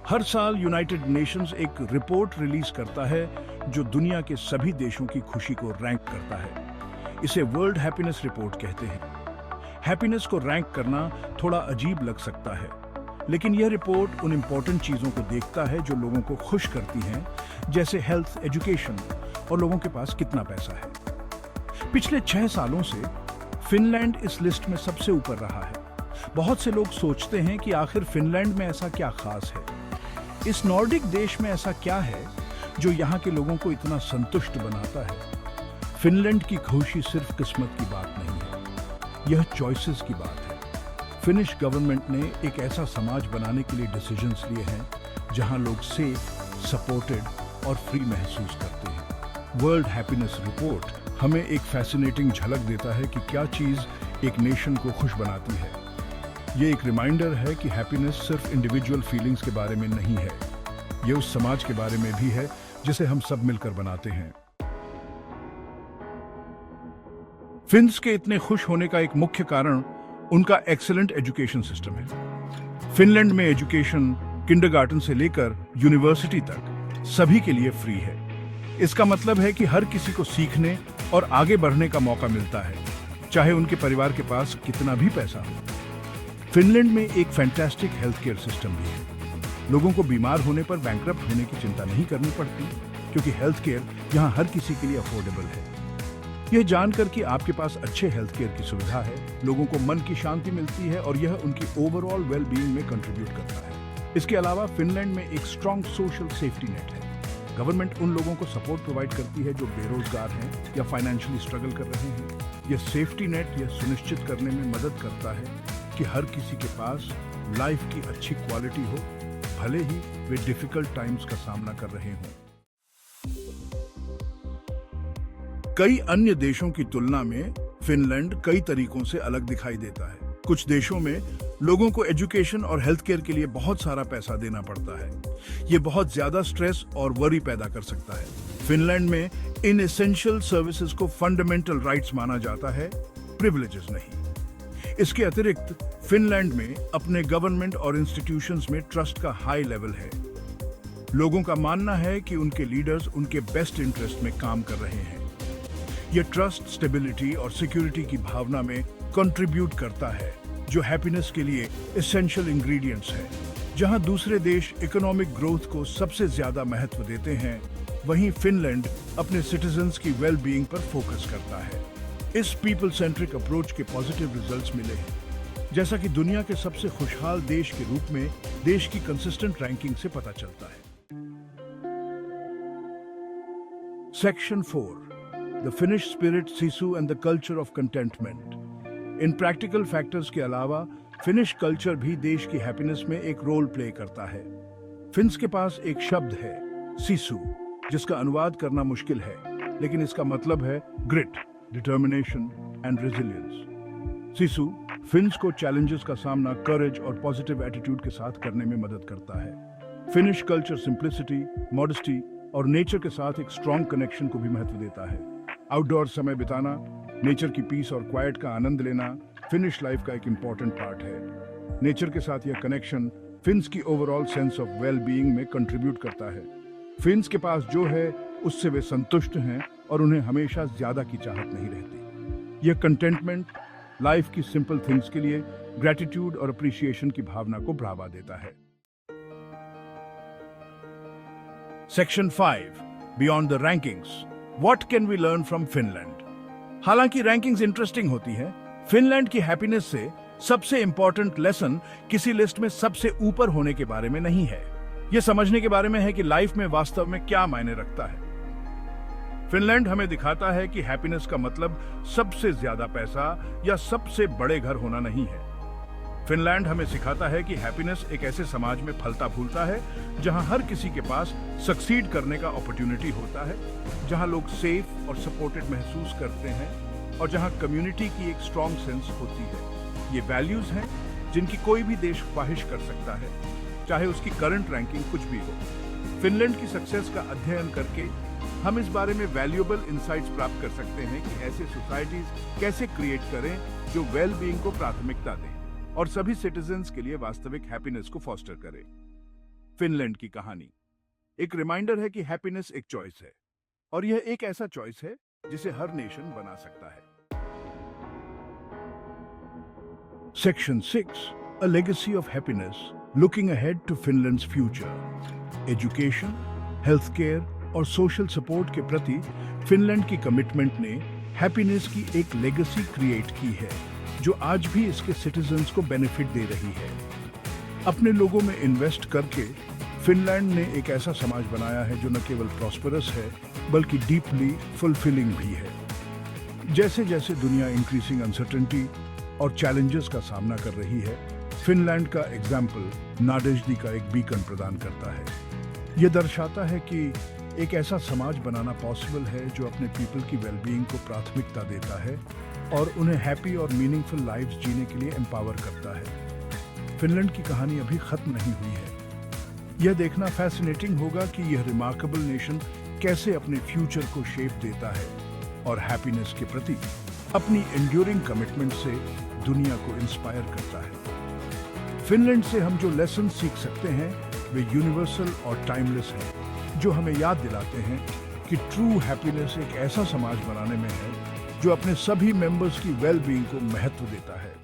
हर साल United Nations एक report release करता है जो दुनिया के सभी देशों की खुशी को रैंक करता है। इसे वर्ल्ड हैप्पीनेस रिपोर्ट कहते हैं। हैप्पीनेस को रैंक करना थोड़ा अजीब लग सकता है, लेकिन यह रिपोर्ट उन इंपॉर्टेंट चीजों को देखता है जो लोगों को खुश करती हैं, जैसे हेल्थ, एजुकेशन और लोगों के पास कितना पैसा है। पिछले 6 सालों से फिनलैंड इस लिस्ट में सबसे ऊपर रहा है। बहुत से लोग सोचते हैं कि आखिर फिनलैंड में ऐसा क्या खास है, इस नॉर्डिक देश में ऐसा क्या है जो यहाँ के लोगों को इतना संतुष्ट बनाता है। फिनलैंड की खुशी सिर्फ किस्मत की बात नहीं है, यह चॉइसेस की बात है। फिनिश गवर्नमेंट ने एक ऐसा समाज बनाने के लिए डिसीजंस लिए हैं जहां लोग सेफ, सपोर्टेड और फ्री महसूस करते हैं। वर्ल्ड हैप्पीनेस रिपोर्ट हमें एक फैसिनेटिंग झलक देता है कि क्या चीज एक नेशन को खुश बनाती है। ये एक रिमाइंडर है कि हैप्पीनेस सिर्फ इंडिविजुअल फीलिंग्स के बारे में नहीं है, ये उस समाज के बारे में भी है जिसे हम सब मिलकर बनाते हैं। फिन्स के इतने खुश होने का एक मुख्य कारण उनका एक्सीलेंट एजुकेशन सिस्टम है। फिनलैंड में एजुकेशन किंडरगार्टन से लेकर यूनिवर्सिटी तक सभी के लिए फ्री है। इसका मतलब है कि हर किसी को सीखने और आगे बढ़ने का मौका मिलता है, चाहे उनके परिवार के पास कितना भी पैसा हो। फिनलैंड में एक फैंटास्टिक हेल्थ केयर सिस्टम भी है। लोगों को बीमार होने पर बैंकरप्ट होने की चिंता नहीं करनी पड़ती, क्योंकि हेल्थ केयर यहाँ हर किसी के लिए अफोर्डेबल है। यह जानकर कि आपके पास अच्छे हेल्थ केयर की सुविधा है, लोगों को मन की शांति मिलती है और यह उनकी ओवरऑल वेलबीइंग में कंट्रीब्यूट करता है। इसके अलावा फिनलैंड में एक स्ट्रॉन्ग सोशल सेफ्टी नेट है। गवर्नमेंट उन लोगों को सपोर्ट प्रोवाइड करती है जो बेरोजगार हैं या फाइनेंशियली स्ट्रगल कर रहे हैं। यह सेफ्टी नेट यह सुनिश्चित करने में मदद करता है कि हर किसी के पास लाइफ की अच्छी क्वालिटी हो, भले ही वे डिफिकल्ट टाइम्स का सामना कर रहे हों। कई अन्य देशों की तुलना में फिनलैंड कई तरीकों से अलग दिखाई देता है। कुछ देशों में लोगों को एजुकेशन और हेल्थ केयर के लिए बहुत सारा पैसा देना पड़ता है। ये बहुत ज्यादा स्ट्रेस और वरी पैदा कर सकता है। फिनलैंड में इन एसेंशियल सर्विसेज को फंडामेंटल राइट्स माना जाता है, प्रिविलेजेस नहीं। इसके अतिरिक्त फिनलैंड में अपने गवर्नमेंट और इंस्टीट्यूशंस में ट्रस्ट का हाई लेवल है। लोगों का मानना है कि उनके लीडर्स उनके बेस्ट इंटरेस्ट में काम कर रहे हैं। यह ट्रस्ट, स्टेबिलिटी और सिक्योरिटी की भावना में कंट्रीब्यूट करता है, जो हैप्पीनेस के लिए एसेंशियल इंग्रेडिएंट्स है। जहां दूसरे देश इकोनॉमिक ग्रोथ को सबसे ज्यादा महत्व देते हैं, वहीं फिनलैंड अपने सिटीजन्स की वेलबीइंग पर फोकस करता है। इस पीपल सेंट्रिक अप्रोच के पॉजिटिव रिजल्ट्स मिले हैं, जैसा कि दुनिया के सबसे खुशहाल देश के रूप में देश की कंसिस्टेंट रैंकिंग से पता चलता है। Section 4, the Finnish spirit, sisu and the culture of contentment. इन प्रैक्टिकल फैक्टर्स के अलावा फिनिश कल्चर भी देश की हैप्पीनेस में एक रोल प्ले करता है। फिन्स के पास एक शब्द है, सिसु, जिसका अनुवाद करना मुश्किल है, लेकिन इसका मतलब है grit, determination and resilience. Sisu Finns को चैलेंजेस का सामना करेज और पॉजिटिव एटीट्यूड के साथ करने में मदद करता है। फिनिश कल्चर सिंप्लिसिटी, मॉडेस्टी और नेचर के साथ एक स्ट्रॉन्ग कनेक्शन को भी महत्व देता है। आउटडोर समय बिताना, नेचर की पीस और क्वाइट का आनंद लेना फिनिश लाइफ का एक इम्पॉर्टेंट पार्ट है। नेचर के साथ यह कनेक्शन फिन्स की overall sense of well being में कंट्रीब्यूट करता है। फिन्स के पास जो है उससे वे संतुष्ट हैं और उन्हें हमेशा ज्यादा की चाहत नहीं रहती। यह कंटेंटमेंट लाइफ की सिंपल थिंग्स के लिए ग्रेटिट्यूड और अप्रिसिएशन की भावना को बढ़ावा देता है। Section 5, beyond the rankings, what can we learn from Finland. हालांकि रैंकिंग्स इंटरेस्टिंग होती है, फिनलैंड की हैप्पीनेस से सबसे इंपॉर्टेंट लेसन किसी लिस्ट में सबसे ऊपर होने के बारे में नहीं है। यह समझने के बारे में है कि लाइफ में वास्तव में क्या मायने रखता है। फिनलैंड हमें दिखाता है कि हैप्पीनेस का मतलब सबसे ज्यादा पैसा या सबसे बड़े घर होना नहीं है। फिनलैंड हमें सिखाता है कि हैप्पीनेस एक ऐसे समाज में फलता फूलता है जहां हर किसी के पास सक्सीड करने का अपॉर्चुनिटी होता है, जहां लोग सेफ और सपोर्टेड महसूस करते हैं और जहां कम्युनिटी की एक स्ट्रॉन्ग सेंस होती है। ये वैल्यूज हैं जिनकी कोई भी देश ख्वाहिश कर सकता है, चाहे उसकी करंट रैंकिंग कुछ भी हो। फिनलैंड की सक्सेस का अध्ययन करके हम इस बारे में वैल्यूएबल इंसाइट्स प्राप्त कर सकते हैं कि ऐसे सोसाइटीज कैसे क्रिएट करें जो वेल बीइंग को प्राथमिकता दें और सभी सिटीजन्स के लिए वास्तविक हैप्पीनेस को फॉस्टर करें। फिनलैंड की कहानी एक रिमाइंडर है कि हैप्पीनेस एक चॉइस है और यह एक ऐसा चॉइस है जिसे हर नेशन बना सकता है। Section 6 A legacy of happiness looking ahead to Finland's future। Education, health care और सोशल सपोर्ट के प्रति फिनलैंड की कमिटमेंट ने हैप्पीनेस की एक लेगेसी क्रिएट की है जो आज भी इसके सिटीजन्स को बेनिफिट दे रही है। अपने लोगों में इन्वेस्ट करके फिनलैंड ने एक ऐसा समाज बनाया है जो न केवल प्रॉस्परस है बल्कि डीपली फुलफिलिंग भी है। जैसे जैसे दुनिया इंक्रीजिंग अनसर्टेनिटी और चैलेंजेस का सामना कर रही है, फिनलैंड का एग्जाम्पल नाडेजदी का एक बीकन प्रदान करता है। यह दर्शाता है कि एक ऐसा समाज बनाना पॉसिबल है जो अपने पीपल की वेलबीइंग को प्राथमिकता देता है और उन्हें हैप्पी और मीनिंगफुल लाइव्स जीने के लिए एम्पावर करता है। फिनलैंड की कहानी अभी खत्म नहीं हुई है। यह देखना फैसिनेटिंग होगा कि यह रिमार्केबल नेशन कैसे अपने फ्यूचर को शेप देता है और हैप्पीनेस के प्रति अपनी एंड्यूरिंग कमिटमेंट से दुनिया को इंस्पायर करता है। फिनलैंड से हम जो लेसन सीख सकते हैं वे यूनिवर्सल और टाइमलेस हैं, जो हमें याद दिलाते हैं कि ट्रू हैप्पीनेस एक ऐसा समाज बनाने में है जो अपने सभी मेंबर्स की वेलबीइंग को महत्व देता है।